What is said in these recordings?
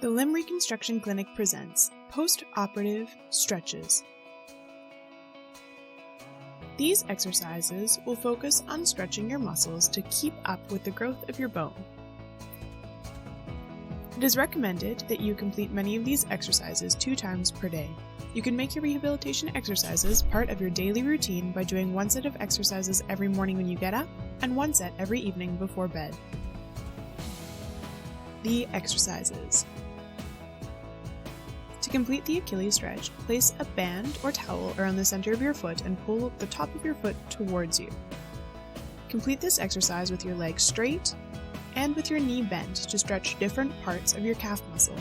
The Limb Reconstruction Clinic presents Post-Operative Stretches. These exercises will focus on stretching your muscles to keep up with the growth of your bone. It is recommended that you complete many of these exercises 2 times per day. You can make your rehabilitation exercises part of your daily routine by doing 1 set of exercises every morning when you get up and 1 set every evening before bed. The exercises. To complete the Achilles stretch, place a band or towel around the center of your foot and pull the top of your foot towards you. Complete this exercise with your legs straight and with your knee bent to stretch different parts of your calf muscle.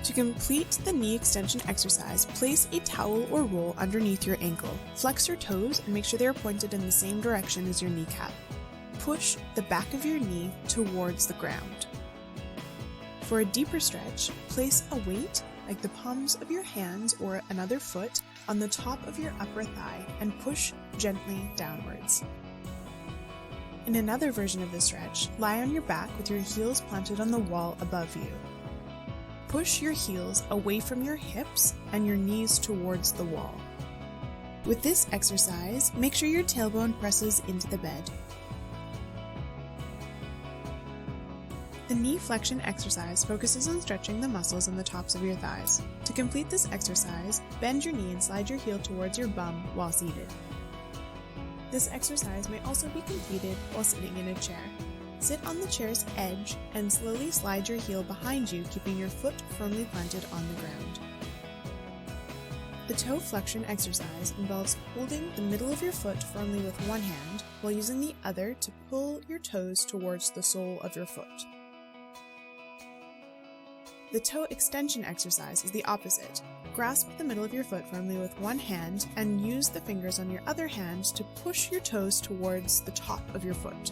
To complete the knee extension exercise, place a towel or roll underneath your ankle. Flex your toes and make sure they are pointed in the same direction as your kneecap. Push the back of your knee towards the ground. For a deeper stretch, place a weight, like the palms of your hands or another foot, on the top of your upper thigh and push gently downwards. In another version of the stretch, lie on your back with your heels planted on the wall above you. Push your heels away from your hips and your knees towards the wall. With this exercise, make sure your tailbone presses into the bed. The knee flexion exercise focuses on stretching the muscles on the tops of your thighs. To complete this exercise, bend your knee and slide your heel towards your bum while seated. This exercise may also be completed while sitting in a chair. Sit on the chair's edge and slowly slide your heel behind you, keeping your foot firmly planted on the ground. The toe flexion exercise involves holding the middle of your foot firmly with one hand while using the other to pull your toes towards the sole of your foot. The toe extension exercise is the opposite. Grasp the middle of your foot firmly with one hand and use the fingers on your other hand to push your toes towards the top of your foot.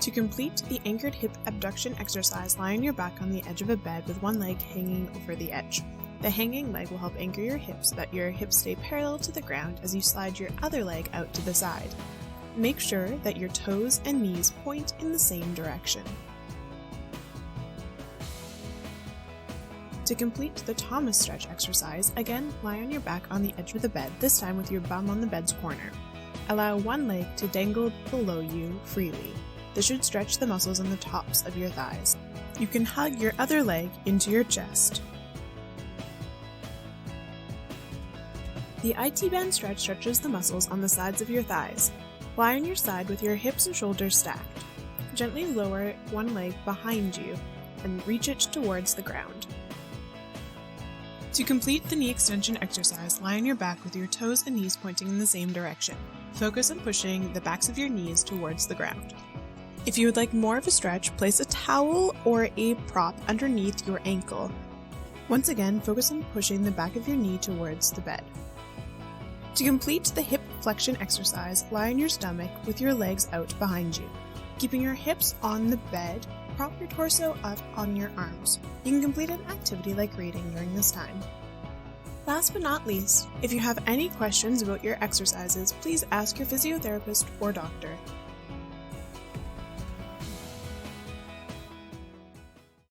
To complete the anchored hip abduction exercise, lie on your back on the edge of a bed with one leg hanging over the edge. The hanging leg will help anchor your hips so that your hips stay parallel to the ground as you slide your other leg out to the side. Make sure that your toes and knees point in the same direction. To complete the Thomas stretch exercise, again lie on your back on the edge of the bed, this time with your bum on the bed's corner. Allow one leg to dangle below you freely. This should stretch the muscles on the tops of your thighs. You can hug your other leg into your chest. The IT band stretch stretches the muscles on the sides of your thighs. Lie on your side with your hips and shoulders stacked. Gently lower one leg behind you and reach it towards the ground. To complete the knee extension exercise, lie on your back with your toes and knees pointing in the same direction. Focus on pushing the backs of your knees towards the ground. If you would like more of a stretch, place a towel or a prop underneath your ankle. Once again, focus on pushing the back of your knee towards the bed. To complete the hip flexion exercise, lie on your stomach with your legs out behind you. Keeping your hips on the bed, prop your torso up on your arms. You can complete an activity like reading during this time. Last but not least, if you have any questions about your exercises, please ask your physiotherapist or doctor.